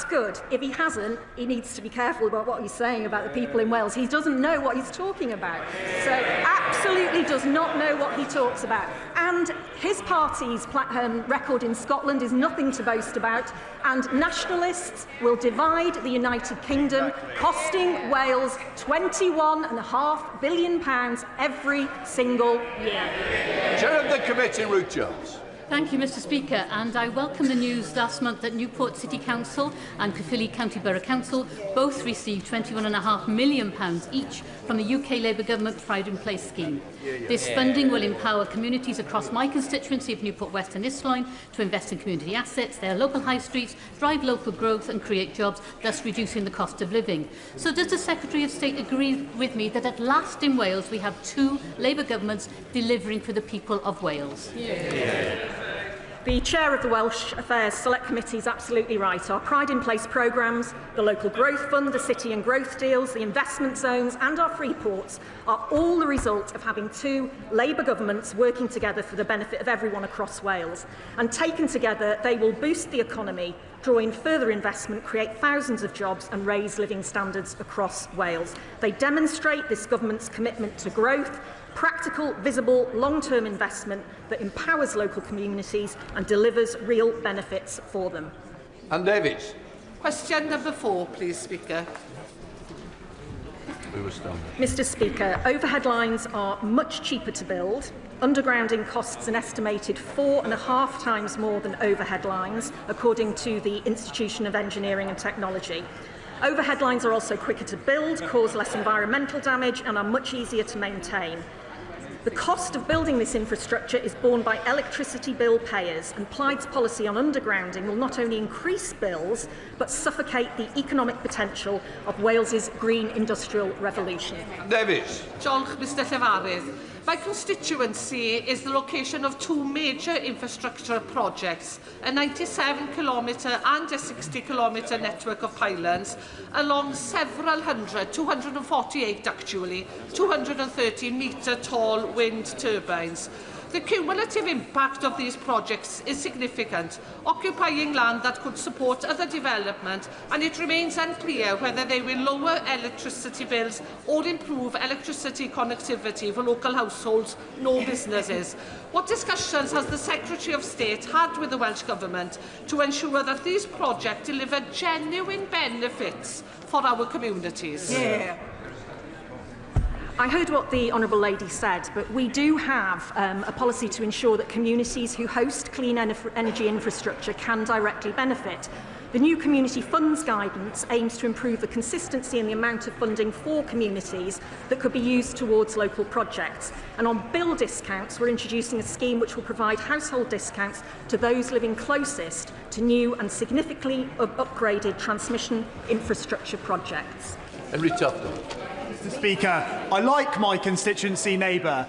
That's good. If he hasn't, he needs to be careful about what he's saying about the people in Wales. He doesn't know what he's talking about. So absolutely does not know what he talks about. And his party's record in Scotland is nothing to boast about. And nationalists will divide the United Kingdom, costing Wales £21.5 billion every single year. Chair of the Committee, Ruth Jones. Thank you, Mr Speaker, and I welcome the news last month that Newport City Council and Caerphilly County Borough Council both received £21.5 million each from the UK Labour Government Pride in Place scheme. This funding will empower communities across my constituency of Newport West and Isloyn to invest in community assets, their local high streets, drive local growth and create jobs, thus reducing the cost of living. So does the Secretary of State agree with me that at last in Wales we have two Labour governments delivering for the people of Wales? The Chair of the Welsh Affairs Select Committee is absolutely right. Our Pride in Place programmes, the Local Growth Fund, the City and Growth Deals, the investment zones and our free ports are all the result of having two Labour governments working together for the benefit of everyone across Wales. And taken together, they will boost the economy, draw in further investment, create thousands of jobs and raise living standards across Wales. They demonstrate this government's commitment to growth, practical, visible, long-term investment that empowers local communities and delivers real benefits for them. Anne Davies. Question number 4, please, Speaker. Mr Speaker, overhead lines are much cheaper to build. Undergrounding costs an estimated 4.5 times more than overhead lines, according to the Institution of Engineering and Technology. Overhead lines are also quicker to build, cause less environmental damage and are much easier to maintain. The cost of building this infrastructure is borne by electricity bill payers, and Plaid's policy on undergrounding will not only increase bills, but suffocate the economic potential of Wales's green industrial revolution. Davies. Diolch, Mr Llefarydd. My constituency is the location of two major infrastructure projects, a 97-kilometre and a 60-kilometre network of pylons along several hundred, 248 actually, 230-metre tall wind turbines. The cumulative impact of these projects is significant, occupying land that could support other development, and it remains unclear whether they will lower electricity bills or improve electricity connectivity for local households nor businesses. What discussions has the Secretary of State had with the Welsh Government to ensure that these projects deliver genuine benefits for our communities? I heard what the Honourable Lady said, but we do have a policy to ensure that communities who host clean energy infrastructure can directly benefit. The new Community Funds Guidance aims to improve the consistency and the amount of funding for communities that could be used towards local projects. And on bill discounts, we're introducing a scheme which will provide household discounts to those living closest to new and significantly upgraded transmission infrastructure projects. Henry Tufton. Mr Speaker, I like my constituency neighbour,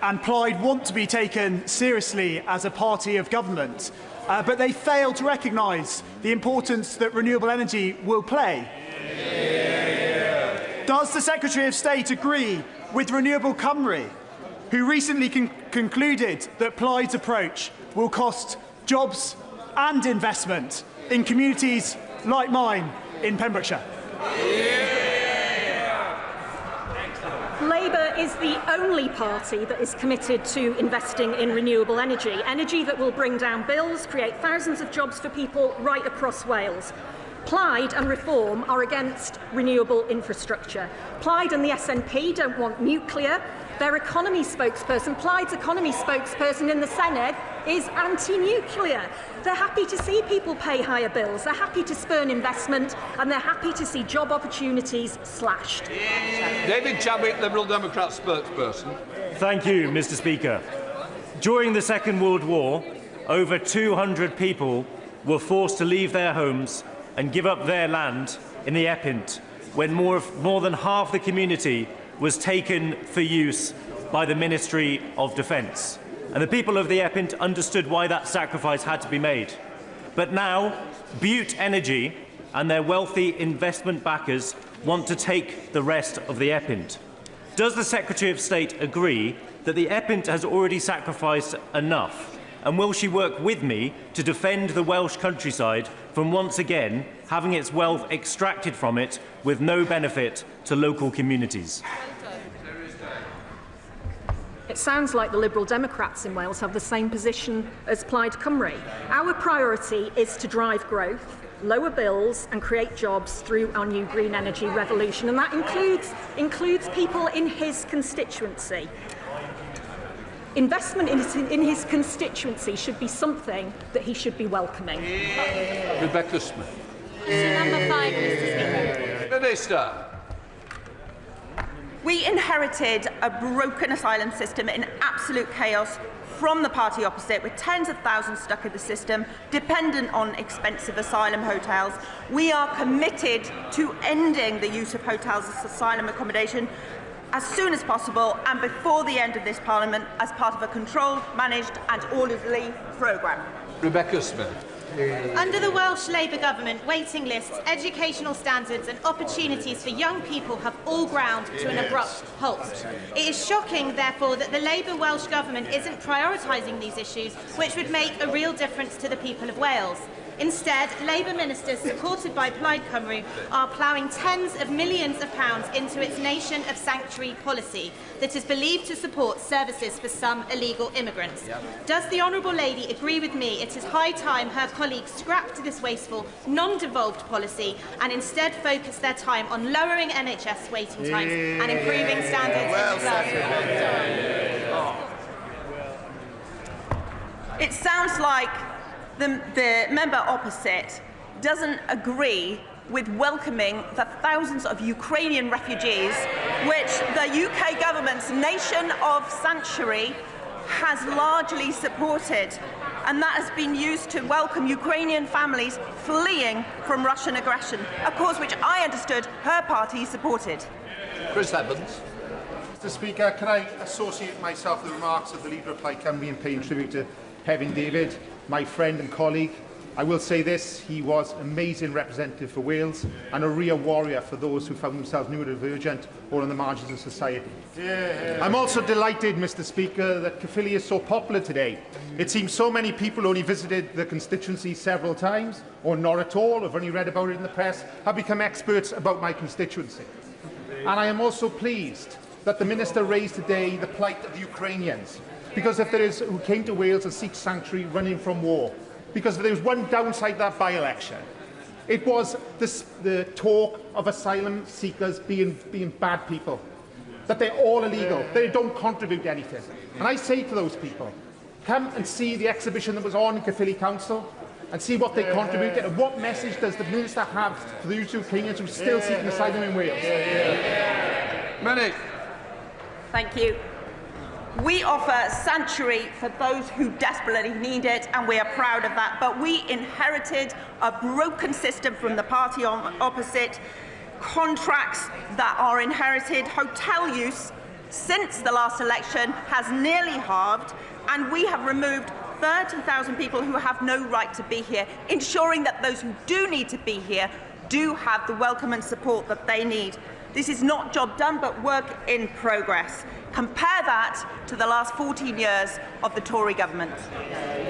and Plaid want to be taken seriously as a party of government, but they fail to recognise the importance that renewable energy will play. Does the Secretary of State agree with Renewable Cymru, who recently concluded that Plaid's approach will cost jobs and investment in communities like mine in Pembrokeshire? Labour is the only party that is committed to investing in renewable energy, energy that will bring down bills, create thousands of jobs for people right across Wales. Plaid and Reform are against renewable infrastructure. Plaid and the SNP don't want nuclear. Their economy spokesperson, Plaid's economy spokesperson in the Senedd, is anti-nuclear. They're happy to see people pay higher bills, they're happy to spurn investment, and they're happy to see job opportunities slashed. David Chadwick, Liberal Democrat spokesperson. Thank you, Mr Speaker. During the Second World War, over 200 people were forced to leave their homes and give up their land in the APT when more than half the community was taken for use by the Ministry of Defence. And the people of the APT understood why that sacrifice had to be made. But now, Butte Energy and their wealthy investment backers want to take the rest of the APT. Does the Secretary of State agree that the APT has already sacrificed enough? And will she work with me to defend the Welsh countryside from once again having its wealth extracted from it with no benefit to local communities. It sounds like the Liberal Democrats in Wales have the same position as Plaid Cymru. Our priority is to drive growth, lower bills and create jobs through our new green energy revolution, and that includes people in his constituency. Investment in his constituency should be something that he should be welcoming. Rebecca Smith. Question number 5, Mr. Speaker. Minister. We inherited a broken asylum system in absolute chaos from the party opposite, with tens of thousands stuck in the system, dependent on expensive asylum hotels. We are committed to ending the use of hotels as asylum accommodation as soon as possible and before the end of this Parliament as part of a controlled, managed and orderly programme. Rebecca Smith. Under the Welsh Labour Government, waiting lists, educational standards and opportunities for young people have all ground to an abrupt halt. It is shocking, therefore, that the Labour Welsh Government isn't prioritising these issues, which would make a real difference to the people of Wales. Instead, Labour ministers, supported by Plaid Cymru, are ploughing tens of millions of pounds into its nation of sanctuary policy that is believed to support services for some illegal immigrants. Does the Honourable Lady agree with me it is high time her colleagues scrapped this wasteful, non-devolved policy and instead focus their time on lowering NHS waiting times and improving standards in the classroom? It sounds like the member opposite doesn't agree with welcoming the thousands of Ukrainian refugees which the UK government's nation of sanctuary has largely supported, and that has been used to welcome Ukrainian families fleeing from Russian aggression, a cause which I understood her party supported. Chris Evans. Mr. Speaker, can I associate myself with the remarks of the Leader of Plaid Cymru and pay tribute to Hefin David, my friend and colleague? I will say this, he was an amazing representative for Wales and a real warrior for those who found themselves neurodivergent or on the margins of society. I'm also delighted, Mr. Speaker, that Caerphilly is so popular today. It seems so many people only visited the constituency several times, or not at all, have only read about it in the press, have become experts about my constituency. And I am also pleased that the Minister raised today the plight of the Ukrainians, because if there is who came to Wales and seek sanctuary running from war, because if there was one downside to that by-election, it was the talk of asylum seekers being bad people, that they're all illegal, they don't contribute anything. And I say to those people, come and see the exhibition that was on in Caerphilly Council and see what they contributed, and what message does the Minister have for those Ukrainians who are still seeking asylum in Wales? Many. Thank you. We offer sanctuary for those who desperately need it, and we are proud of that. But we inherited a broken system from the party opposite, contracts that are inherited. Hotel use since the last election has nearly halved, and we have removed 30,000 people who have no right to be here, ensuring that those who do need to be here do have the welcome and support that they need. This is not job done, but work in progress. Compare that to the last 14 years of the Tory government.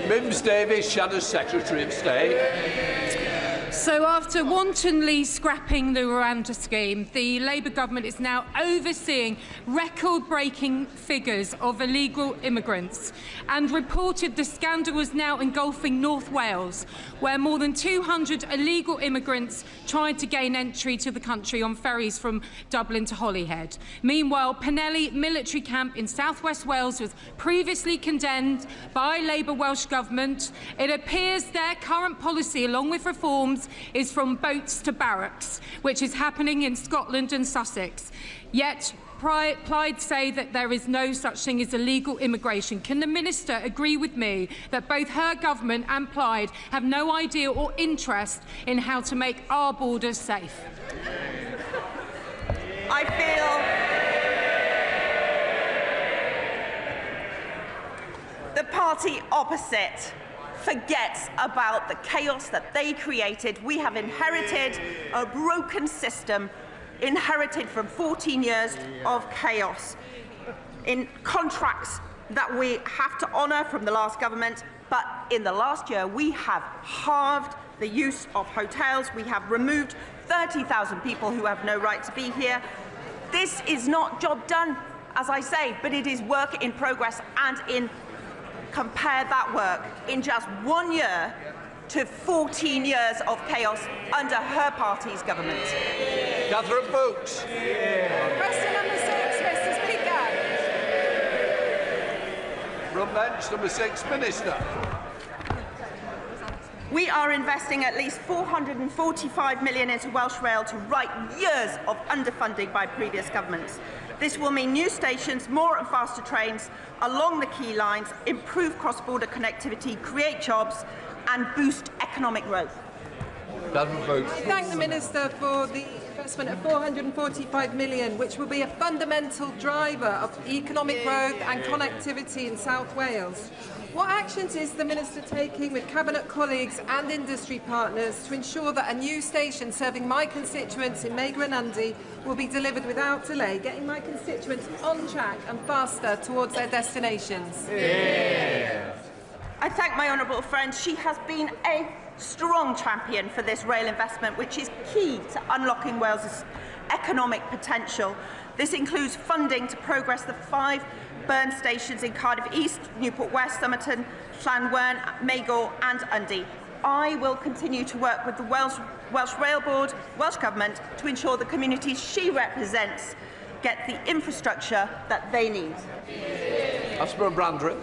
Mims Davies, Shadow Secretary of State. So after wantonly scrapping the Rwanda scheme, the Labour government is now overseeing record-breaking figures of illegal immigrants, and reported the scandal was now engulfing North Wales, where more than 200 illegal immigrants tried to gain entry to the country on ferries from Dublin to Holyhead. Meanwhile, Penelli military camp in South West Wales was previously condemned by Labour Welsh Government. It appears their current policy, along with reforms, is from boats to barracks, which is happening in Scotland and Sussex. Yet Plaid say that there is no such thing as illegal immigration. Can the Minister agree with me that both her government and Plaid have no idea or interest in how to make our borders safe? I feel the party opposite forgets about the chaos that they created. We have inherited a broken system, inherited from 14 years of chaos, in contracts that we have to honour from the last government. But in the last year, we have halved the use of hotels. We have removed 30,000 people who have no right to be here. This is not job done, as I say, but it is work in progress, and compare that work in just 1 year to 14 years of chaos under her party's government. Catherine Brooks. Question number 6, Mr. Speaker. From bench number 6, Minister. We are investing at least £445 million into Welsh Rail to right years of underfunding by previous governments. This will mean new stations, more and faster trains along the key lines, improve cross-border connectivity, create jobs and boost economic growth. Thank the Minister for the investment of £445 million, which will be a fundamental driver of economic growth and connectivity in South Wales. What actions is the Minister taking with Cabinet colleagues and industry partners to ensure that a new station serving my constituents in Megra and Undy will be delivered without delay, getting my constituents on track and faster towards their destinations? Yeah. I thank my honourable friend. She has been a strong champion for this rail investment, which is key to unlocking Wales's economic potential. This includes funding to progress the 5 burn stations in Cardiff East, Newport West, Somerton, Llanwern, Magor and Undy. I will continue to work with the Welsh Rail Board, Welsh Government, to ensure the communities she represents get the infrastructure that they need. Asper Brandrett.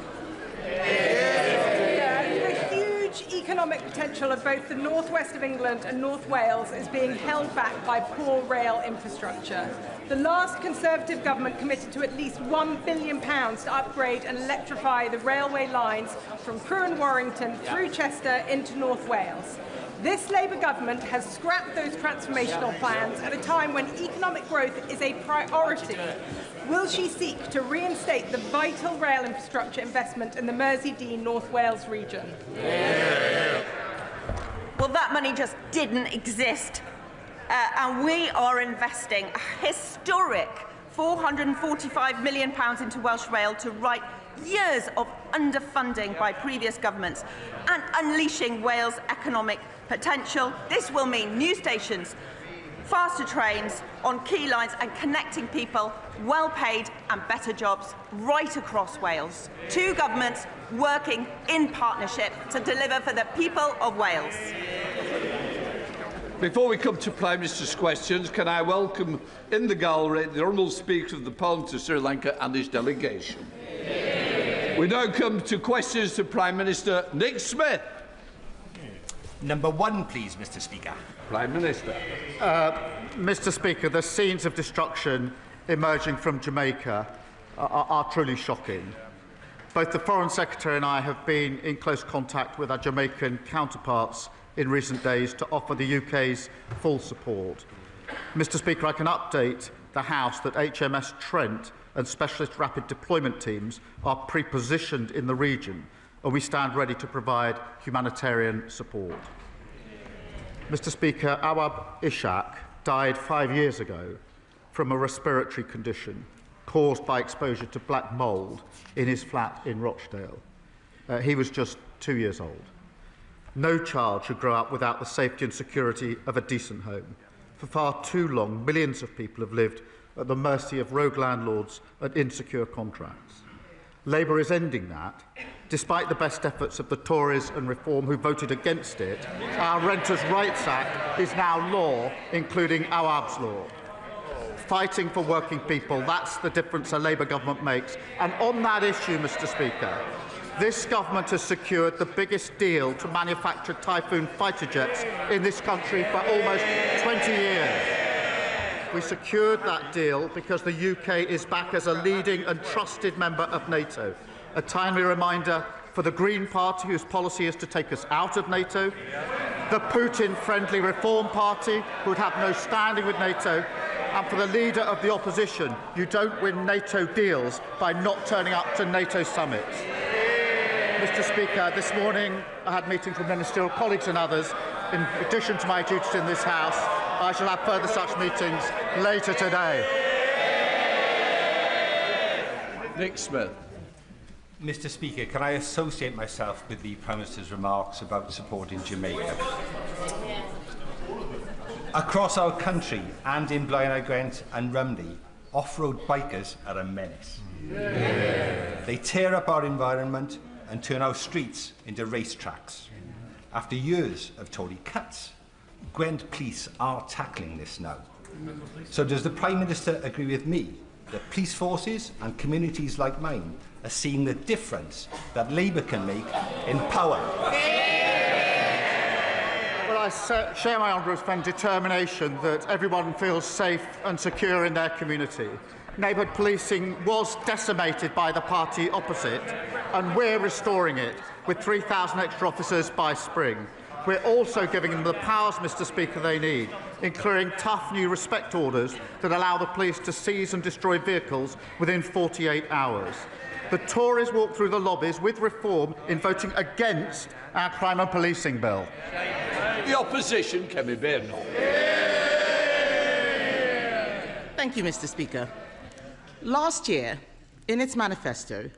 The huge economic potential of both the northwest of England and North Wales is being held back by poor rail infrastructure. The last Conservative government committed to at least £1 billion to upgrade and electrify the railway lines from Crewe and Warrington through Chester into North Wales. This Labour government has scrapped those transformational plans at a time when economic growth is a priority. Will she seek to reinstate the vital rail infrastructure investment in the Mersey-Dean North Wales region? Well, that money just didn't exist. And we are investing a historic £445 million into Welsh Rail to right years of underfunding by previous governments and unleashing Wales' economic potential. This will mean new stations, faster trains on key lines and connecting people, well-paid and better jobs right across Wales. 2 governments working in partnership to deliver for the people of Wales. Before we come to Prime Minister's questions, can I welcome in the gallery the Honourable Speaker of the Parliament of Sri Lanka and his delegation. We now come to questions to Prime Minister Nick Smith. Number 1, please, Mr. Speaker. Prime Minister. Mr. Speaker, the scenes of destruction emerging from Jamaica are truly shocking. Both the Foreign Secretary and I have been in close contact with our Jamaican counterparts in recent days to offer the UK's full support. Mr. Speaker, I can update the House that HMS Trent and specialist rapid deployment teams are pre-positioned in the region, and we stand ready to provide humanitarian support. Mr. Speaker, Awab Ishaq died 5 years ago from a respiratory condition caused by exposure to black mould in his flat in Rochdale. He was just 2 years old. No child should grow up without the safety and security of a decent home. For far too long, millions of people have lived at the mercy of rogue landlords and insecure contracts. Labour is ending that. Despite the best efforts of the Tories and Reform who voted against it, our Renters' Rights Act is now law, including Awab's law. Fighting for working people, that's the difference a Labour government makes. And on that issue, Mr. Speaker, this government has secured the biggest deal to manufacture Typhoon fighter jets in this country for almost 20 years. We secured that deal because the UK is back as a leading and trusted member of NATO. A timely reminder for the Green Party, whose policy is to take us out of NATO, the Putin-friendly Reform Party, who would have no standing with NATO, and for the leader of the opposition, you don't win NATO deals by not turning up to NATO summits. Mr. Speaker, this morning I had meetings with ministerial colleagues and others. In addition to my duties in this House, I shall have further such meetings later today. Nick Smith. Mr Speaker, can I associate myself with the Prime Minister's remarks about supporting Jamaica? Across our country and in Blaenau Gwent and Rumney, off-road bikers are a menace. They tear up our environment and turn our streets into racetracks. After years of Tory cuts, Gwent police are tackling this now. So does the Prime Minister agree with me that police forces and communities like mine are seeing the difference that Labour can make in power? Well, I share my honourable friend's determination that everyone feels safe and secure in their community. Neighbourhood policing was decimated by the party opposite, and we're restoring it with 3,000 extra officers by spring. We're also giving them the powers, Mr Speaker, they need, including tough new respect orders that allow the police to seize and destroy vehicles within 48 hours. The Tories walked through the lobbies with reform in voting against our crime and policing bill. The opposition, Kemi Bernal. Thank you, Mr Speaker. Last year, in its manifesto,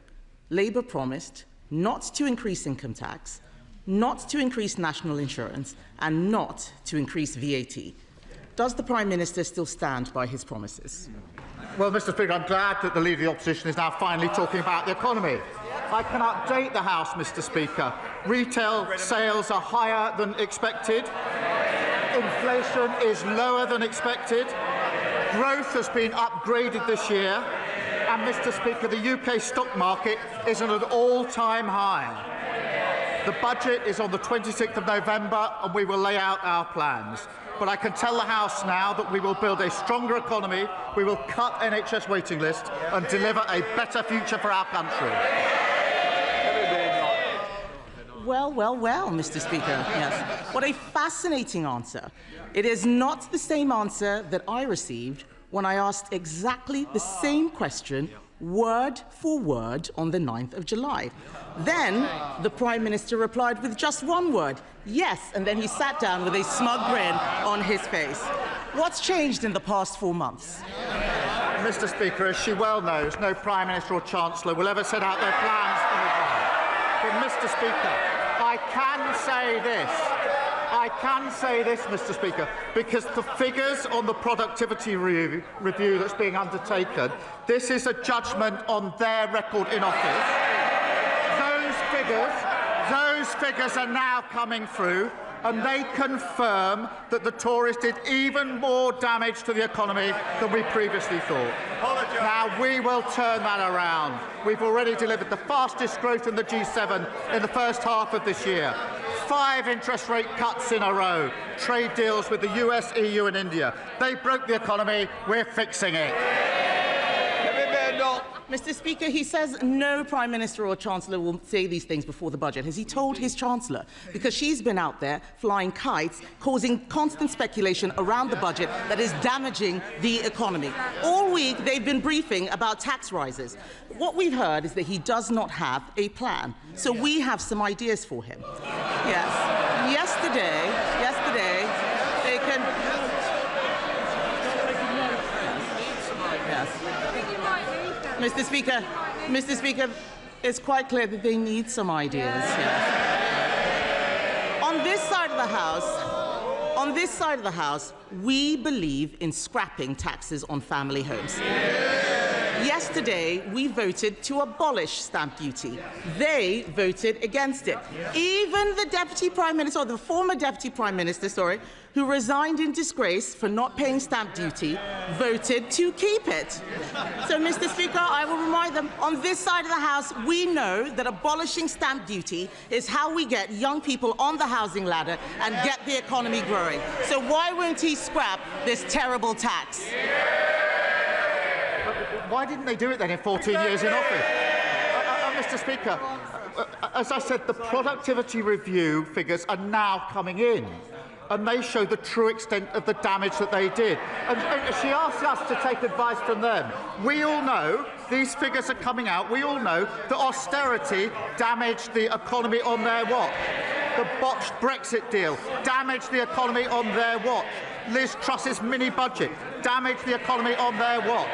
Labour promised not to increase income tax, not to increase national insurance, and not to increase VAT. Does the Prime Minister still stand by his promises? Well, Mr Speaker, I'm glad that the Leader of the Opposition is now finally talking about the economy. I can update the House, Mr Speaker. Retail sales are higher than expected. Inflation is lower than expected. Growth has been upgraded this year. And, Mr Speaker, the UK stock market is at an all-time high. The budget is on the 26th of November, and we will lay out our plans. But I can tell the House now that we will build a stronger economy, we will cut NHS waiting lists and deliver a better future for our country. Well, Mr Speaker. Yes. What a fascinating answer. It is not the same answer that I received when I asked exactly the same question, word for word, on the 9th of July. Then the Prime Minister replied with just one word, yes, and then he sat down with a smug grin on his face. What's changed in the past 4 months? Mr Speaker, as she well knows, no Prime Minister or Chancellor will ever set out their plans in advance. But, Mr Speaker, I can say this, Mr Speaker, because the figures on the productivity review that's being undertaken, this is a judgment on their record in office. Those figures are now coming through, and they confirm that the Tories did even more damage to the economy than we previously thought. Now, we will turn that around. We've already delivered the fastest growth in the G7 in the first half of this year. 5 interest rate cuts in a row. Trade deals with the US, EU and India. They broke the economy. We're fixing it. Mr Speaker, he says no Prime Minister or Chancellor will say these things before the budget. Has he told his Chancellor? Because she's been out there flying kites, causing constant speculation around the budget that is damaging the economy. All week, they've been briefing about tax rises. What we've heard is that he does not have a plan. So we have some ideas for him. Yes. Yesterday, they can... Yes. Mr Speaker, it's quite clear that they need some ideas. Yes. On this side of the House, we believe in scrapping taxes on family homes. Yesterday, we voted to abolish stamp duty. They voted against it. Even the Deputy Prime Minister, or the former Deputy Prime Minister, who resigned in disgrace for not paying stamp duty, voted to keep it. So, Mr Speaker, I will remind them, on this side of the House, we know that abolishing stamp duty is how we get young people on the housing ladder and get the economy growing. So why won't he scrap this terrible tax? Why didn't they do it then in 14 years in office? Mr Speaker, as I said, the productivity review figures are now coming in, and they show the true extent of the damage that they did. And she asked us to take advice from them. We all know, these figures are coming out, we all know that austerity damaged the economy on their watch. The botched Brexit deal damaged the economy on their watch. Liz Truss's mini-budget damaged the economy on their watch.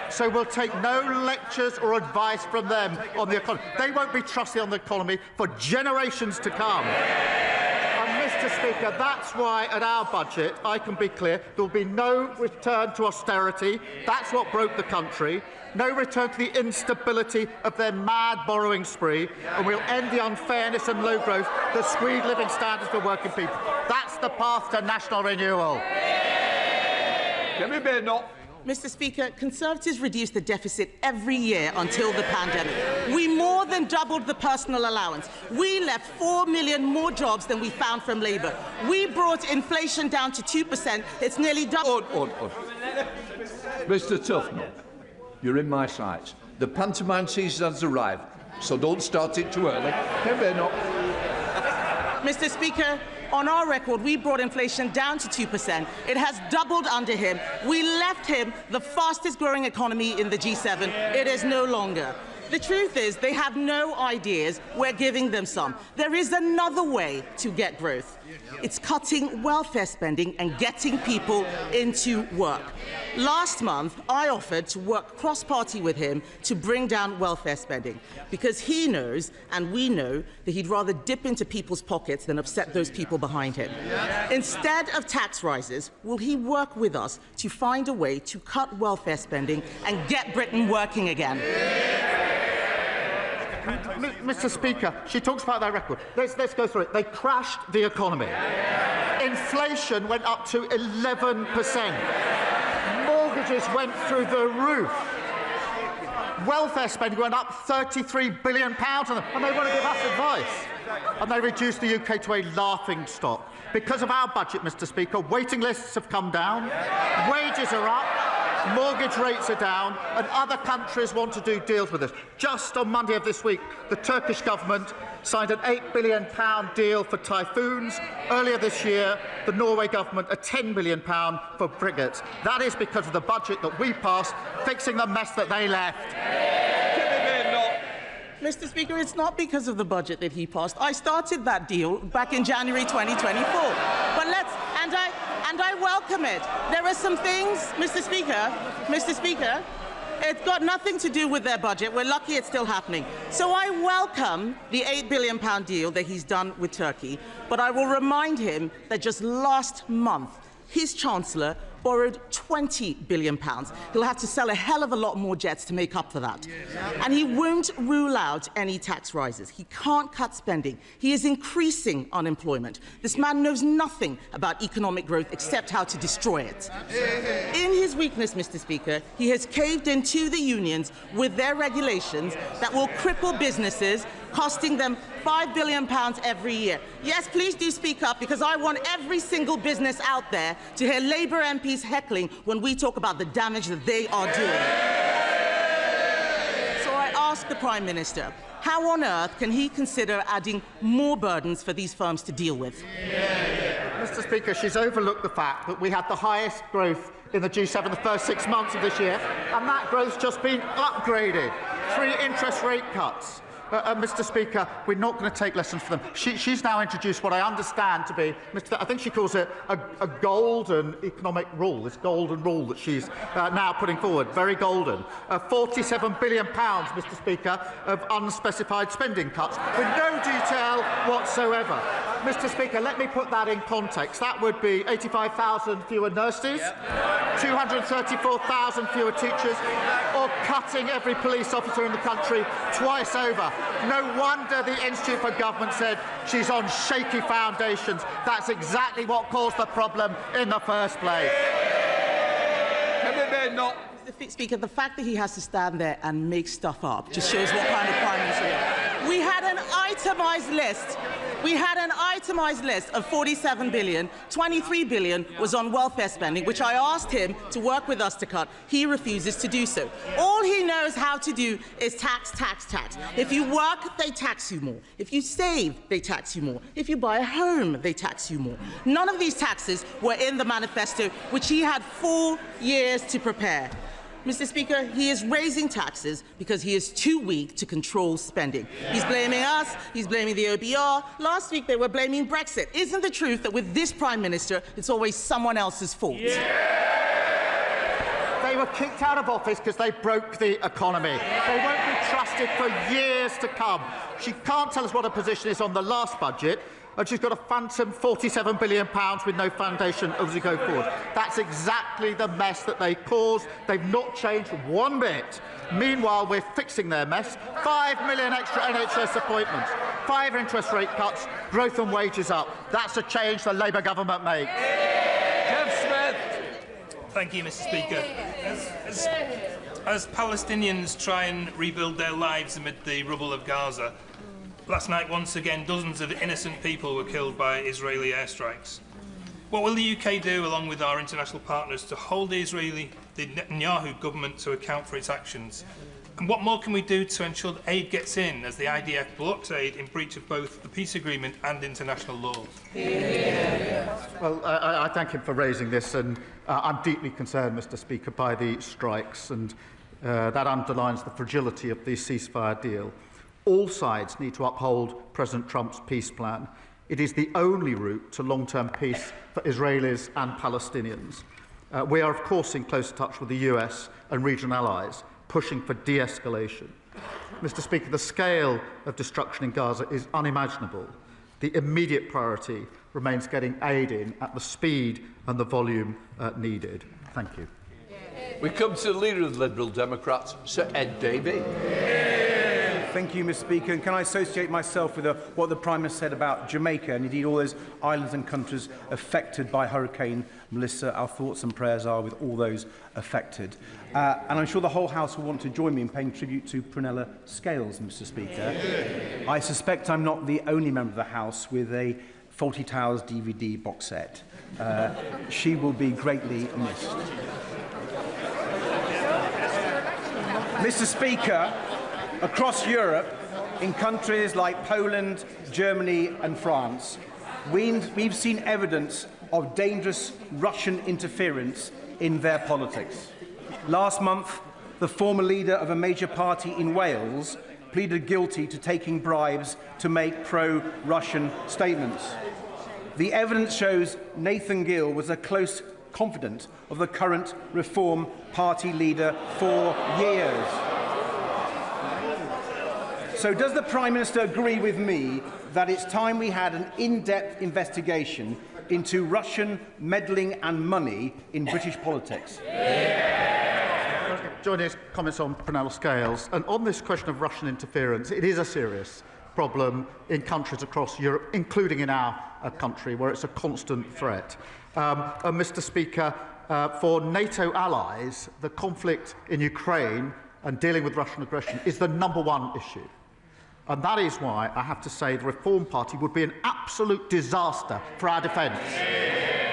so we'll take no lectures or advice from them on the economy. They won't be trusted on the economy for generations to come. And, Mr. Speaker, that's why at our budget, I can be clear, there will be no return to austerity. That's what broke the country. No return to the instability of their mad borrowing spree, and we'll end the unfairness and low growth that squeeze living standards for working people. That's the path to national renewal. Mr. Speaker, Conservatives reduced the deficit every year until the pandemic. We more than doubled the personal allowance. We left 4 million more jobs than we found from Labour. We brought inflation down to 2%. It's nearly double. Mr. Tufnell, you're in my sights. The pantomime season has arrived, so don't start it too early. Mr. Speaker, on our record, we brought inflation down to 2%. It has doubled under him. We left him the fastest-growing economy in the G7. It is no longer. The truth is, they have no ideas. We're giving them some. There is another way to get growth. It's cutting welfare spending and getting people into work. Last month, I offered to work cross-party with him to bring down welfare spending, because he knows, and we know, that he'd rather dip into people's pockets than upset those people behind him. Instead of tax rises, will he work with us to find a way to cut welfare spending and get Britain working again? Mr. Speaker, she talks about their record. Let's go through it. They crashed the economy. Inflation went up to 11%. Mortgages went through the roof. Welfare spending went up £33 billion on them, and they want to give us advice. And they reduced the UK to a laughing stock. Because of our budget, Mr. Speaker, waiting lists have come down, wages are up, mortgage rates are down, and other countries want to do deals with us. Just on Monday of this week, the Turkish government signed an £8 billion deal for typhoons. Earlier this year, the Norway government a £10 billion for frigates. That is because of the budget that we passed, fixing the mess that they left. Mr. Speaker, it's not because of the budget that he passed. I started that deal back in January 2024. But and I welcome it. There are some things, Mr. Speaker, it's got nothing to do with their budget. We're lucky it's still happening. So I welcome the £8 billion deal that he's done with Turkey, but I will remind him that just last month, his Chancellor borrowed £20 billion. He'll have to sell a hell of a lot more jets to make up for that. And he won't rule out any tax rises. He can't cut spending. He is increasing unemployment. This man knows nothing about economic growth except how to destroy it. In his weakness, Mr. Speaker, he has caved into the unions with their regulations that will cripple businesses, costing them £5 billion every year. Yes, please do speak up, because I want every single business out there to hear Labour MPs heckling when we talk about the damage that they are doing. So I ask the Prime Minister, how on earth can he consider adding more burdens for these firms to deal with? Mr. Speaker, she's overlooked the fact that we had the highest growth in the G7 the first 6 months of this year, and that growth's just been upgraded. 3 interest rate cuts. Mr. Speaker, we're not going to take lessons from them. She's now introduced what I understand to be, I think she calls it a golden economic rule, this golden rule that she's now putting forward, very golden. £47 billion, Mr. Speaker, of unspecified spending cuts, with no detail whatsoever. Mr. Speaker, let me put that in context. That would be 85,000 fewer nurses, 234,000 fewer teachers, or cutting every police officer in the country twice over. No wonder the Institute for Government said she's on shaky foundations. That's exactly what caused the problem in the first place. Mr. Speaker, the fact that he has to stand there and make stuff up just shows what kind of Prime Minister he is. We had an itemised list. We had an itemised list of 47 billion. 23 billion was on welfare spending, which I asked him to work with us to cut. He refuses to do so. All he knows how to do is tax, tax, tax. If you work, they tax you more. If you save, they tax you more. If you buy a home, they tax you more. None of these taxes were in the manifesto, which he had 4 years to prepare. Mr. Speaker, he is raising taxes because he is too weak to control spending. He's blaming us, he's blaming the OBR. Last week they were blaming Brexit. Isn't the truth that with this Prime Minister, it's always someone else's fault? They were kicked out of office because they broke the economy. They won't be trusted for years to come. She can't tell us what her position is on the last budget, and she's got a phantom £47 billion with no foundation as we go forward. That's exactly the mess that they caused. They've not changed one bit. Meanwhile, we're fixing their mess. 5 million extra NHS appointments, 5 interest rate cuts, growth and wages up. That's a change the Labour government makes. Jeff Smith. Thank you, Mr. Speaker. As Palestinians try and rebuild their lives amid the rubble of Gaza, last night, once again, dozens of innocent people were killed by Israeli airstrikes. What will the UK do, along with our international partners, to hold the Netanyahu government to account for its actions? And what more can we do to ensure that aid gets in, as the IDF blocks aid in breach of both the peace agreement and international law? Well, I thank him for raising this, and I'm deeply concerned, Mr. Speaker, by the strikes, and that underlines the fragility of the ceasefire deal. All sides need to uphold President Trump's peace plan. It is the only route to long-term peace for Israelis and Palestinians. We are, of course, in close touch with the US and regional allies, pushing for de-escalation. Mr. Speaker, the scale of destruction in Gaza is unimaginable. The immediate priority remains getting aid in at the speed and the volume needed. Thank you. We come to the Leader of the Liberal Democrats, Sir Ed Davey. Thank you, Mr. Speaker. And can I associate myself with what the Prime Minister said about Jamaica and indeed all those islands and countries affected by Hurricane Melissa? Our thoughts and prayers are with all those affected. And I'm sure the whole House will want to join me in paying tribute to Prunella Scales, Mr. Speaker. I suspect I'm not the only member of the House with a Fawlty Towers DVD box set. She will be greatly missed. Mr. Speaker, across Europe, in countries like Poland, Germany and France, we've seen evidence of dangerous Russian interference in their politics. Last month, the former leader of a major party in Wales pleaded guilty to taking bribes to make pro-Russian statements. The evidence shows Nathan Gill was a close confidant of the current Reform Party leader for years. So does the Prime Minister agree with me that it's time we had an in-depth investigation into Russian meddling and money in British politics? Joining his comments on Prunella Scales, and on this question of Russian interference, it is a serious problem in countries across Europe, including in our country, where it's a constant threat. And Mr. Speaker, for NATO allies, the conflict in Ukraine and dealing with Russian aggression is the #1 issue. And that is why I have to say the Reform Party would be an absolute disaster for our defence.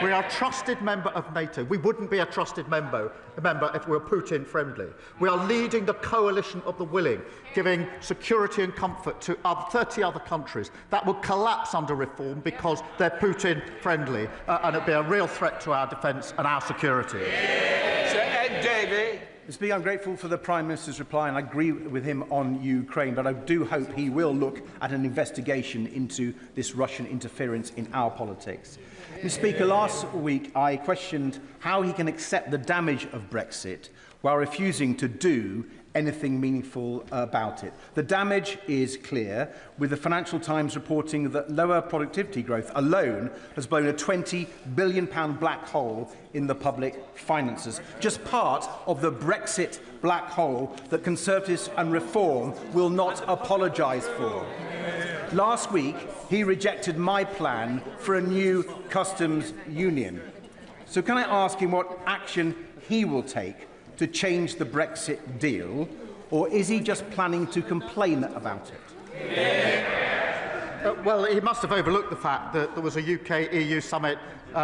We are a trusted member of NATO. We wouldn't be a trusted member if we were Putin-friendly. We are leading the coalition of the willing, giving security and comfort to 30 other countries that would collapse under reform because they're Putin-friendly, and it would be a real threat to our defence and our security. Sir Ed Davey. Mr. Speaker, I'm grateful for the Prime Minister's reply, and I agree with him on Ukraine, but I do hope he will look at an investigation into this Russian interference in our politics. Mr. Speaker, last week I questioned how he can accept the damage of Brexit while refusing to do anything meaningful about it. The damage is clear, with the Financial Times reporting that lower productivity growth alone has blown a £20 billion black hole in the public finances, just part of the Brexit black hole that Conservatives and Reform will not apologise for. Last week, he rejected my plan for a new customs union. So can I ask him what action he will take to change the Brexit deal, or is he just planning to complain about it? Well, he must have overlooked the fact that there was a UK-EU summit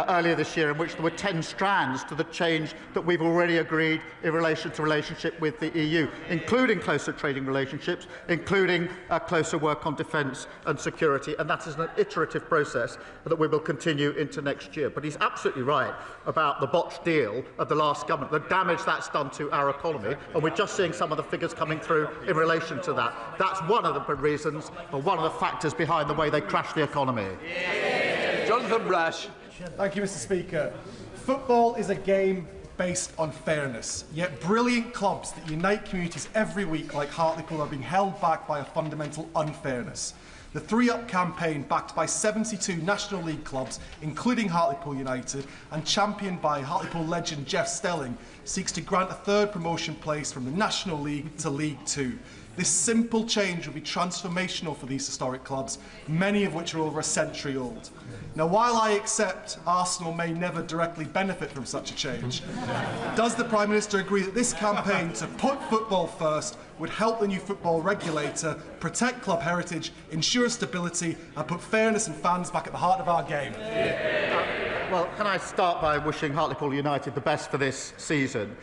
earlier this year in which there were 10 strands to the change that we've already agreed in relation to relationship with the EU, including closer trading relationships, including closer work on defence and security, and that is an iterative process that we will continue into next year. But he's absolutely right about the botched deal of the last government, the damage that's done to our economy, and we're just seeing some of the figures coming through in relation to that. That's one of the reasons, or one of the factors behind the way they crashed the economy. Jonathan Brash. Thank you, Mr. Speaker. Football is a game based on fairness. Yet brilliant clubs that unite communities every week, like Hartlepool, are being held back by a fundamental unfairness. The 3 Up campaign, backed by 72 National League clubs, including Hartlepool United, and championed by Hartlepool legend Jeff Stelling, seeks to grant a 3rd promotion place from the National League to League 2. This simple change will be transformational for these historic clubs, many of which are over a century old. Now, while I accept Arsenal may never directly benefit from such a change, does the Prime Minister agree that this campaign to put football first would help the new football regulator protect club heritage, ensure stability and put fairness and fans back at the heart of our game? Well, can I start by wishing Hartlepool United the best for this season?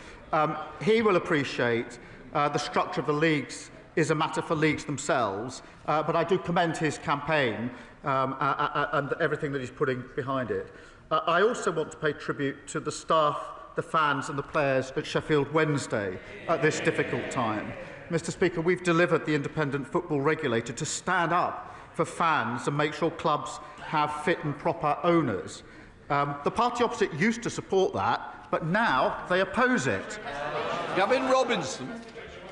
He will appreciate the structure of the leagues is a matter for leagues themselves, but I do commend his campaign and everything that he's putting behind it. I also want to pay tribute to the staff, the fans and the players at Sheffield Wednesday at this difficult time. Mr. Speaker, we've delivered the independent football regulator to stand up for fans and make sure clubs have fit and proper owners. The party opposite used to support that, but now they oppose it. Gavin Robinson.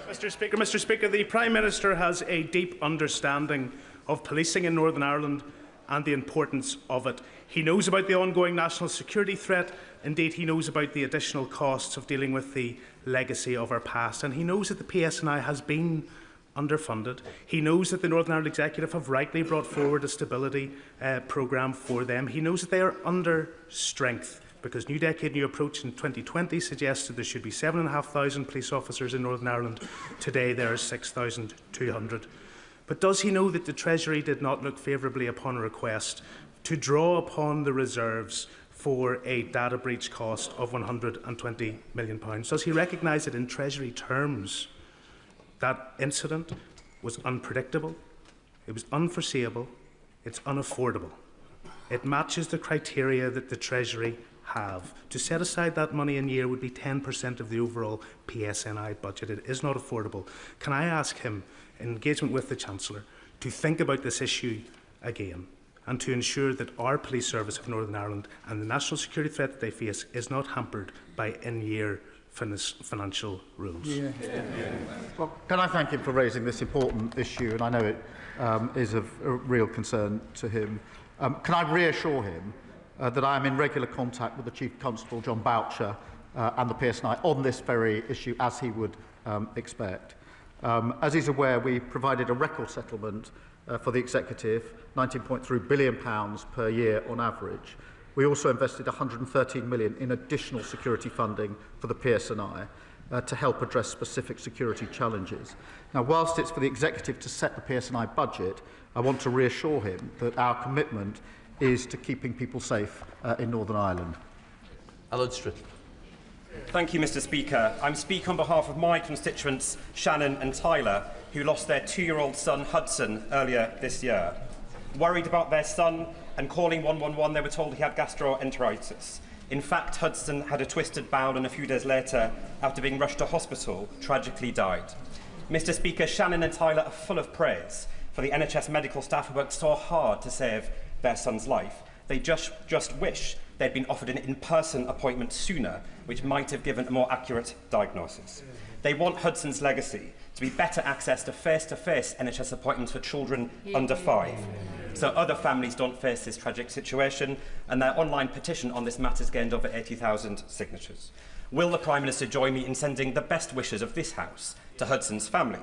Mr. Speaker, the Prime Minister has a deep understanding of policing in Northern Ireland and the importance of it. He knows about the ongoing national security threat. Indeed, he knows about the additional costs of dealing with the legacy of our past. And he knows that the PSNI has been underfunded. He knows that the Northern Ireland Executive have rightly brought forward a stability programme for them. He knows that they are under strength, because New Decade, New Approach in 2020 suggested there should be 7,500 police officers in Northern Ireland. Today there are 6,200. But does he know that the Treasury did not look favourably upon a request to draw upon the reserves for a data breach cost of £120 million? Does he recognise that in Treasury terms that incident was unpredictable, it was unforeseeable, it's unaffordable? It matches the criteria that the Treasury have. To set aside that money in a year would be 10% of the overall PSNI budget. It is not affordable. Can I ask him, in engagement with the Chancellor, to think about this issue again and to ensure that our police service of Northern Ireland and the national security threat that they face is not hampered by in-year financial rules? Well, can I thank him for raising this important issue, and I know it is of real concern to him. Can I reassure him that I am in regular contact with the Chief Constable, John Boucher, and the PSNI on this very issue, as he would expect. As he's aware, we provided a record settlement for the Executive, £19.3 billion per year on average. We also invested £113 million in additional security funding for the PSNI to help address specific security challenges. Now, whilst it's for the Executive to set the PSNI budget, I want to reassure him that our commitment is to keeping people safe in Northern Ireland. Alan Strickland. Thank you, Mr. Speaker. I'm speaking on behalf of my constituents, Shannon and Tyler, who lost their 2-year-old son, Hudson, earlier this year. Worried about their son and calling 111, they were told he had gastroenteritis. In fact, Hudson had a twisted bowel and a few days later, after being rushed to hospital, tragically died. Mr. Speaker, Shannon and Tyler are full of praise for the NHS medical staff who worked so hard to save their son's life. They just wish they'd been offered an in-person appointment sooner, which might have given a more accurate diagnosis. They want Hudson's legacy to be better access to face-to-face NHS appointments for children under 5, so other families don't face this tragic situation, and their online petition on this matter has gained over 80,000 signatures. Will the Prime Minister join me in sending the best wishes of this House to Hudson's family?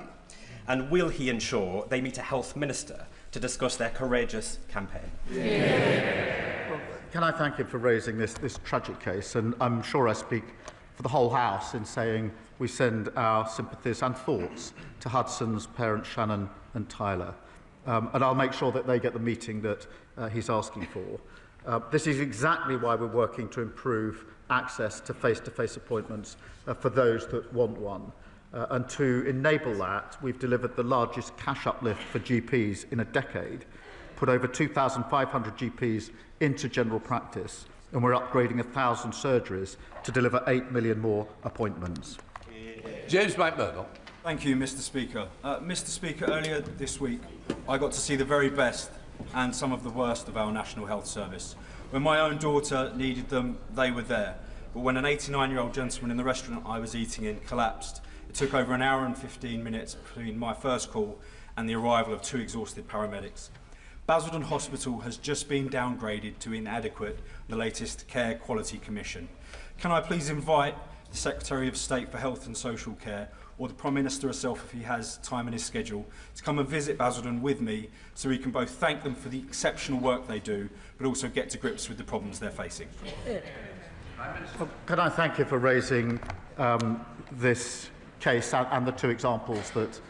And will he ensure they meet a Health Minister to discuss their courageous campaign? Well, can I thank him for raising this tragic case? And I'm sure I speak for the whole House in saying we send our sympathies and thoughts to Hudson's parents, Shannon and Tyler. And I'll make sure that they get the meeting that he's asking for. This is exactly why we're working to improve access to face-to-face appointments for those that want one. And to enable that, we've delivered the largest cash uplift for GPs in a decade, put over 2,500 GPs into general practice, and we're upgrading 1,000 surgeries to deliver 8 million more appointments. James McMurdo. Thank you, Mr. Speaker. Mr. Speaker, earlier this week, I got to see the very best and some of the worst of our National Health Service. When my own daughter needed them, they were there. but when an 89-year-old gentleman in the restaurant I was eating in collapsed, it took over an hour and 15 minutes between my first call and the arrival of 2 exhausted paramedics. Basildon Hospital has just been downgraded to inadequate in the latest Care Quality Commission. Can I please invite the Secretary of State for Health and Social Care, or the Prime Minister herself if he has time in his schedule, to come and visit Basildon with me so we can both thank them for the exceptional work they do, but also get to grips with the problems they're facing. Well, can I thank you for raising this case and the 2 examples that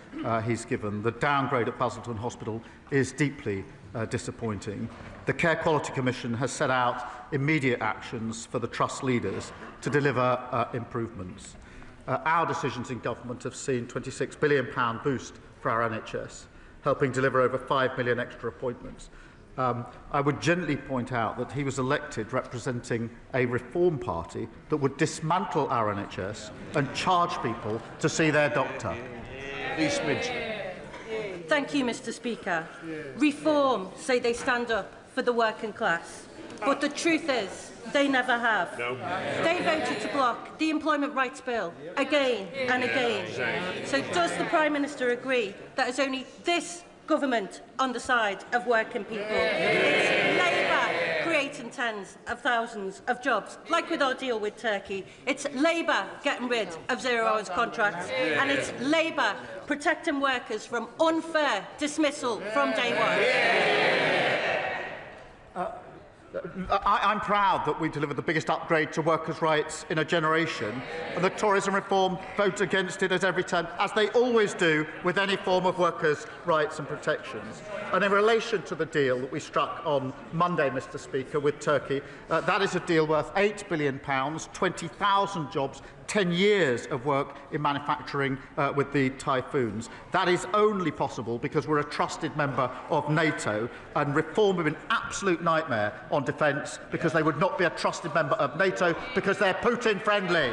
he's given. The downgrade at Basildon Hospital is deeply disappointing. The Care Quality Commission has set out immediate actions for the Trust leaders to deliver improvements. Our decisions in government have seen £26 billion boost for our NHS, helping deliver over 5 million extra appointments. I would gently point out that he was elected representing a reform party that would dismantle our NHS and charge people to see their doctor. Thank you, Mr. Speaker. Reform say they stand up for the working class, but the truth is they never have. No. They voted to block the Employment Rights Bill again and again. So does the Prime Minister agree that it's only this government on the side of working people? It's Labour creating tens of thousands of jobs, like with our deal with Turkey. It's Labour getting rid of 0 hours contracts, and it's Labour protecting workers from unfair dismissal from day one. I'm proud that we delivered the biggest upgrade to workers' rights in a generation, and the Tories and Reform vote against it at every turn, as they always do with any form of workers' rights and protections. And in relation to the deal that we struck on Monday, Mr. Speaker, with Turkey, that is a deal worth £8 billion, 20,000 jobs, 10 years of work in manufacturing with the typhoons. That is only possible because we're a trusted member of NATO, and Reform have been an absolute nightmare on defence because they would not be a trusted member of NATO because they're Putin-friendly.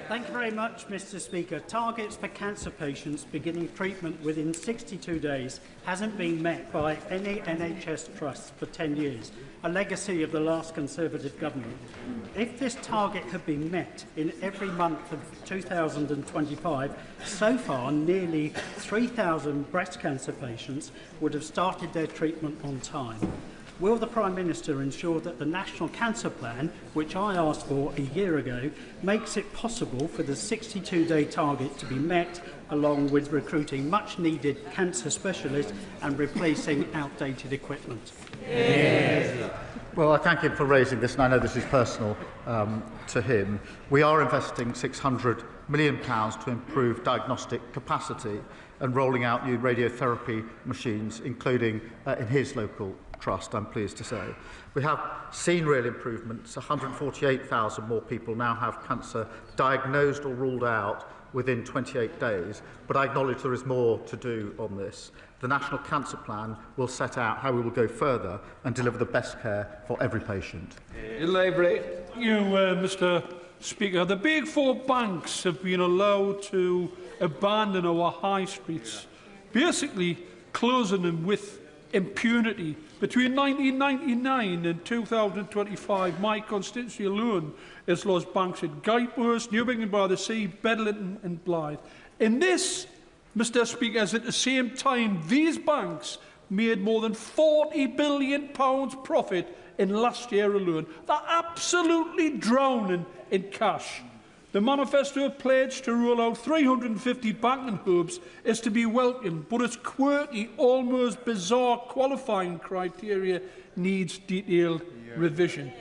Thank you very much, Mr. Speaker. Targets for cancer patients beginning treatment within 62 days hasn't been met by any NHS trust for 10 years, a legacy of the last Conservative government. If this target had been met in every month of 2025, so far nearly 3,000 breast cancer patients would have started their treatment on time. Will the Prime Minister ensure that the National Cancer Plan, which I asked for a year ago, makes it possible for the 62-day target to be met, along with recruiting much-needed cancer specialists and replacing outdated equipment? Yes. Well, I thank him for raising this, and I know this is personal to him. We are investing £600 million to improve diagnostic capacity and rolling out new radiotherapy machines, including in his local trust, I'm pleased to say. We have seen real improvements. 148,000 more people now have cancer diagnosed or ruled out within 28 days, but I acknowledge there is more to do on this. The National Cancer Plan will set out how we will go further and deliver the best care for every patient. Mr. Speaker, the big 4 banks have been allowed to abandon our high streets, basically closing them with impunity. Between 1999 and 2025, my constituency alone has lost banks at Guildhurst, Newbigin-by-the-Sea, Bedlington and Blythe. And this, Mr. Speaker, is at the same time these banks made more than £40 billion profit in last year alone. They're absolutely drowning in cash. The manifesto pledge to roll out 350 banking hubs is to be welcomed, but its quirky, almost bizarre qualifying criteria needs detailed revision.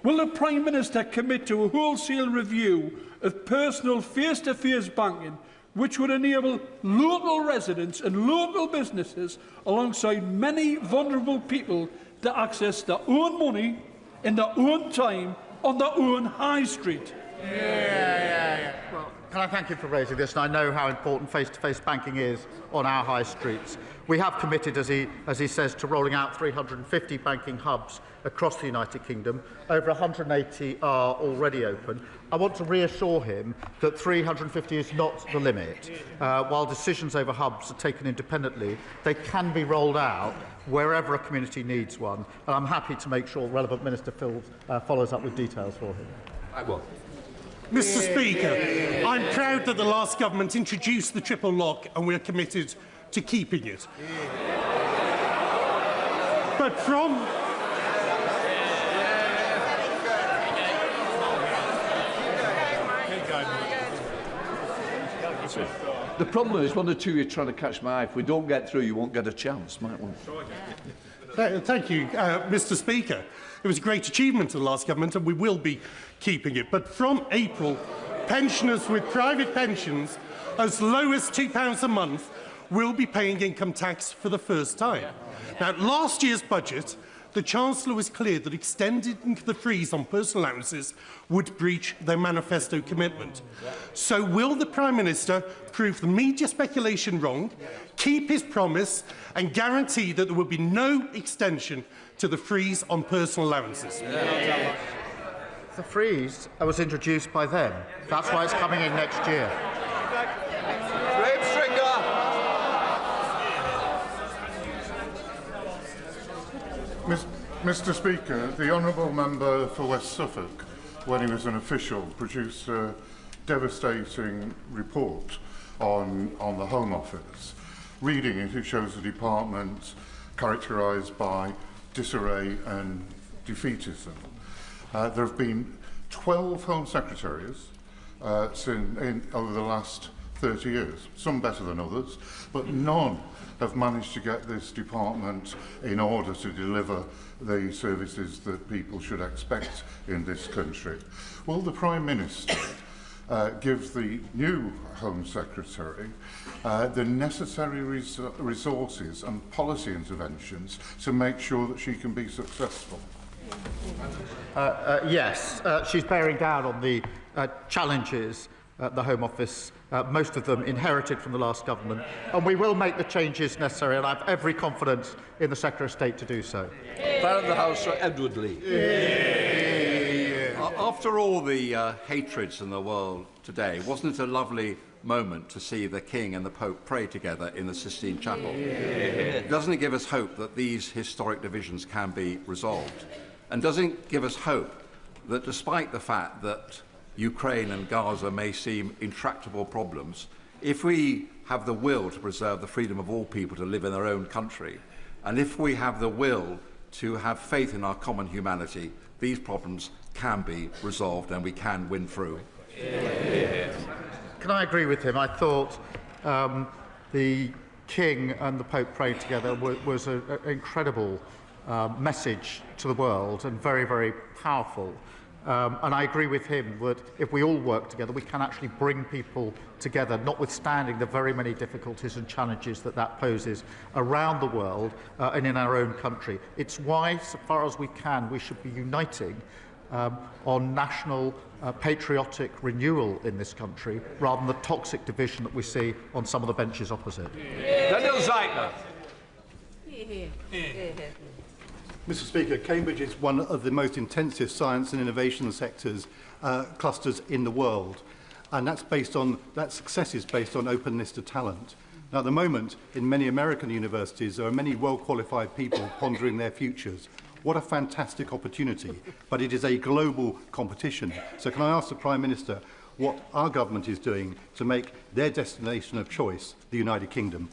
Will the Prime Minister commit to a wholesale review of personal face-to-face banking, which would enable local residents and local businesses, alongside many vulnerable people, to access their own money in their own time on their own high street? Well, Can I thank you for raising this? And I know how important face-to-face banking is on our high streets. We have committed, as he says, to rolling out 350 banking hubs across the United Kingdom. Over 180 are already open. I want to reassure him that 350 is not the limit. While decisions over hubs are taken independently, they can be rolled out wherever a community needs one. And I'm happy to make sure the relevant Minister follows up with details for him. I will. Mr. Speaker, I'm proud that the last government introduced the triple lock and we're committed to keeping it. But from... The problem is, one or two, you're trying to catch my eye. If we don't get through, you won't get a chance, might we? Thank you, Mr. Speaker. It was a great achievement of the last government, and we will be keeping it. But from April, pensioners with private pensions as low as £2 a month will be paying income tax for the first time. Now, last year's budget, the Chancellor was clear that extending the freeze on personal allowances would breach their manifesto commitment. So will the Prime Minister prove the media speculation wrong, keep his promise and guarantee that there will be no extension to the freeze on personal allowances? The freeze was introduced by them. That's why it's coming in next year. Mr. Speaker, the honourable member for West Suffolk, when he was an official, produced a devastating report on the Home Office. Reading it, it shows a department characterised by disarray and defeatism. There have been 12 Home Secretaries over the last 30 years, some better than others, but none have managed to get this department in order to deliver the services that people should expect in this country. Will the Prime Minister give the new Home Secretary the necessary resources and policy interventions to make sure that she can be successful? Yes, she's bearing down on the challenges at the Home Office, most of them inherited from the last government, and we will make the changes necessary, and I have every confidence in the Secretary of State to do so. Fan of the House, Sir Edward Lee. After all the hatreds in the world today, wasn't it a lovely moment to see the King and the Pope pray together in the Sistine Chapel? Doesn't it give us hope that these historic divisions can be resolved? And doesn't it give us hope that despite the fact that Ukraine and Gaza may seem intractable problems, if we have the will to preserve the freedom of all people to live in their own country, and if we have the will to have faith in our common humanity, these problems can be resolved and we can win through. Can I agree with him? I thought the King and the Pope praying together was an incredible message to the world and very, very powerful. And I agree with him that if we all work together, we can actually bring people together, notwithstanding the very many difficulties and challenges that poses around the world and in our own country. It's why, so far as we can, we should be uniting on national patriotic renewal in this country, rather than the toxic division that we see on some of the benches opposite. Daniel Zeitner. Mr. Speaker, Cambridge is one of the most intensive science and innovation clusters in the world, and that success is based on openness to talent. Now, at the moment, in many American universities, there are many well-qualified people pondering their futures. What a fantastic opportunity, but it is a global competition. So can I ask the Prime Minister what our government is doing to make their destination of choice the United Kingdom?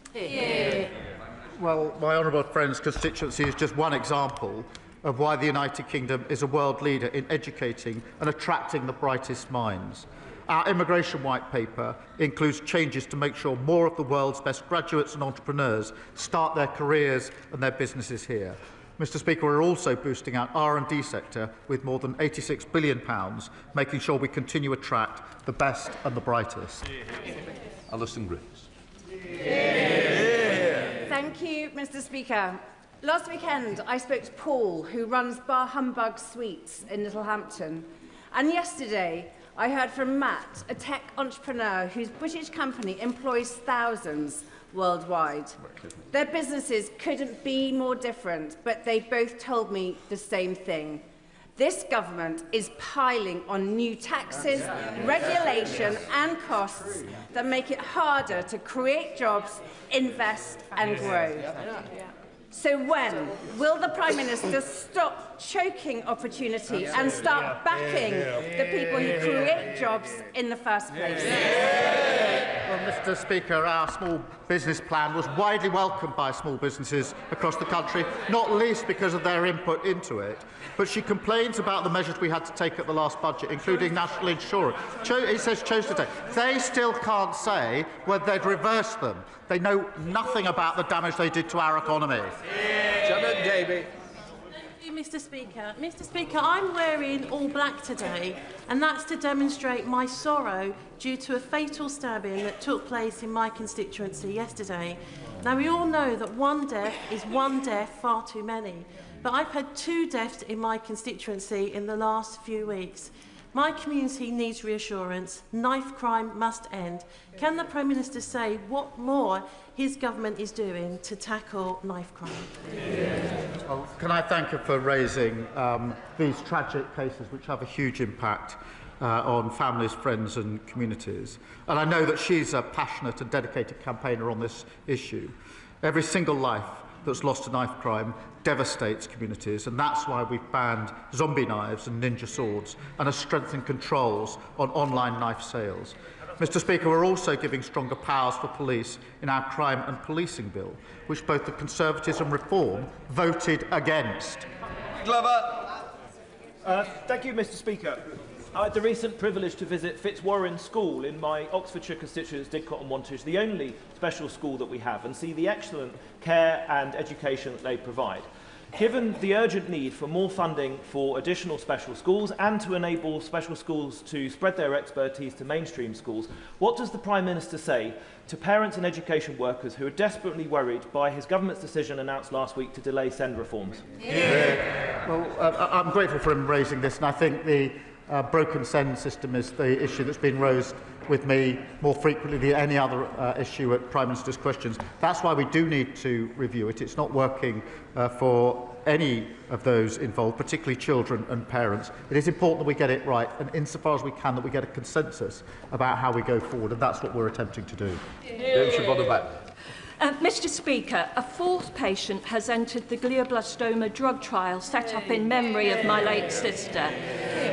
Well, my honourable friend's constituency is just one example of why the United Kingdom is a world leader in educating and attracting the brightest minds. Our immigration white paper includes changes to make sure more of the world's best graduates and entrepreneurs start their careers and their businesses here. Mr. Speaker, we're also boosting our R&D sector with more than £86 billion, making sure we continue to attract the best and the brightest. Alison Grace. Thank you, Mr. Speaker. Last weekend, I spoke to Paul, who runs Bar Humbug Sweets in Littlehampton. And yesterday, I heard from Matt, a tech entrepreneur whose British company employs thousands worldwide. Their businesses couldn't be more different, but they both told me the same thing. This government is piling on new taxes, regulation and costs that make it harder to create jobs, invest and grow. So when will the Prime Minister stop choking opportunity and start backing the people who create jobs in the first place? Well, Mr. Speaker, our small business plan was widely welcomed by small businesses across the country, not least because of their input into it. But she complains about the measures we had to take at the last budget, including national insurance. He says chose to take. They still can't say whether they'd reverse them. They know nothing about the damage they did to our economy. Janet Davey. Mr. Speaker. Mr. Speaker, I'm wearing all black today, and that's to demonstrate my sorrow due to a fatal stabbing that took place in my constituency yesterday. Now, we all know that one death is one death far too many, but I've had 2 deaths in my constituency in the last few weeks. My community needs reassurance. Knife crime must end. Can the Prime Minister say what more his government is doing to tackle knife crime? Well, can I thank her for raising these tragic cases which have a huge impact on families, friends and communities. And I know that she's a passionate and dedicated campaigner on this issue. Every single life that's lost to knife crime devastates communities, and that's why we've banned zombie knives and ninja swords and have strengthened controls on online knife sales. Mr. Speaker, we're also giving stronger powers for police in our crime and policing bill, which both the Conservatives and Reform voted against. Glover. Thank you, Mr. Speaker. I had the recent privilege to visit Fitzwarren School in my Oxfordshire constituents, Didcot and Wantage, the only special school that we have, and see the excellent care and education that they provide. Given the urgent need for more funding for additional special schools and to enable special schools to spread their expertise to mainstream schools, what does the Prime Minister say to parents and education workers who are desperately worried by his government's decision announced last week to delay SEND reforms? Well, I'm grateful for him raising this, and I think the broken SEND system is the issue that's been raised with me more frequently than any other issue at Prime Minister's questions. That's why we do need to review it. It's not working for any of those involved, particularly children and parents. It is important that we get it right, and insofar as we can, that we get a consensus about how we go forward, and that's what we're attempting to do. Mr. Speaker, a 4th patient has entered the glioblastoma drug trial set up in memory of my late sister.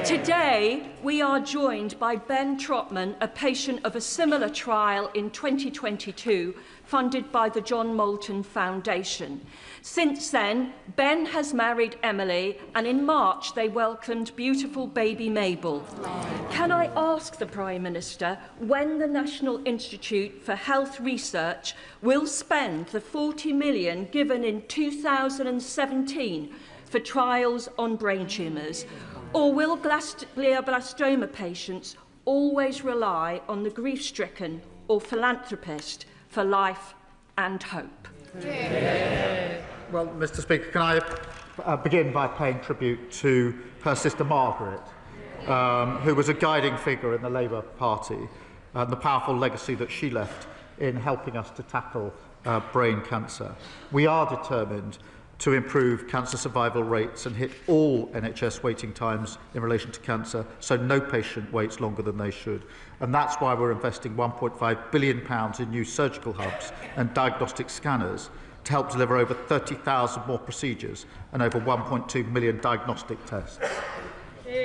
Today, we are joined by Ben Trotman, a patient of a similar trial in 2022, funded by the John Moulton Foundation. Since then, Ben has married Emily, and in March they welcomed beautiful baby Mabel. Can I ask the Prime Minister when the National Institute for Health Research will spend the £40 million given in 2017 for trials on brain tumours? Or will glioblastoma patients always rely on the grief-stricken or philanthropist for life and hope? Well, Mr. Speaker, can I begin by paying tribute to her sister Margaret, who was a guiding figure in the Labour Party, and the powerful legacy that she left in helping us to tackle brain cancer. We are determined to improve cancer survival rates and hit all NHS waiting times in relation to cancer, so no patient waits longer than they should. And that's why we're investing £1.5 billion in new surgical hubs and diagnostic scanners to help deliver over 30,000 more procedures and over 1.2 million diagnostic tests.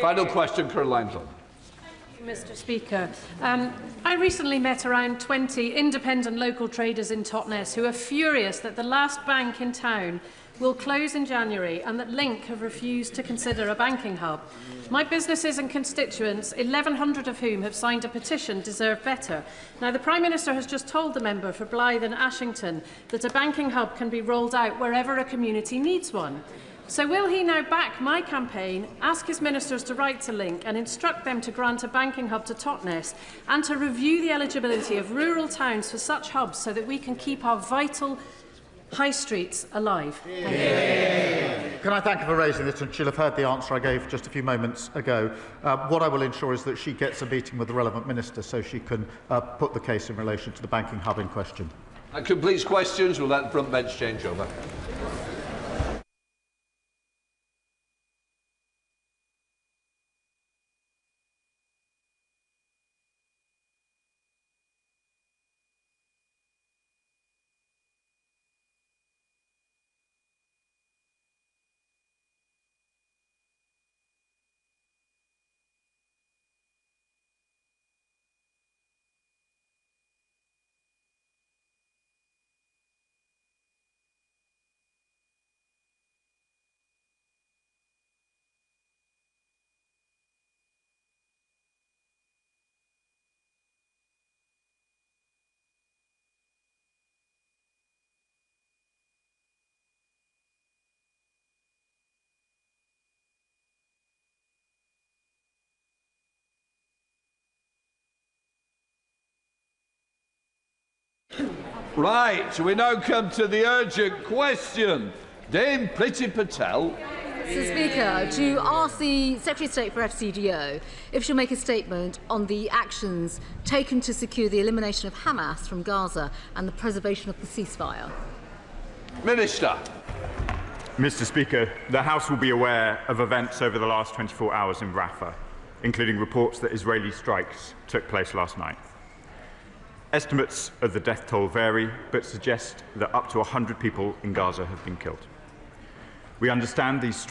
Final question, Caroline Hunt. Mr. Speaker, I recently met around 20 independent local traders in Totnes who are furious that the last bank in town will close in January and that Link have refused to consider a banking hub. My businesses and constituents, 1,100 of whom have signed a petition, deserve better. Now, the Prime Minister has just told the member for Blyth and Ashington that a banking hub can be rolled out wherever a community needs one. So will he now back my campaign, ask his ministers to write to Link and instruct them to grant a banking hub to Totnes and to review the eligibility of rural towns for such hubs so that we can keep our vital high streets alive? Thank you. Can I thank her for raising this, and she'll have heard the answer I gave just a few moments ago. What I will ensure is that she gets a meeting with the relevant minister so she can put the case in relation to the banking hub in question. That completes questions. We'll let the front bench change over. Right, we now come to the urgent question. Dame Priti Patel. Mr. Speaker, to ask the Secretary of State for FCDO if she'll make a statement on the actions taken to secure the elimination of Hamas from Gaza and the preservation of the ceasefire. Minister. Mr. Speaker, the House will be aware of events over the last 24 hours in Rafah, including reports that Israeli strikes took place last night. Estimates of the death toll vary, but suggest that up to 100 people in Gaza have been killed. We understand these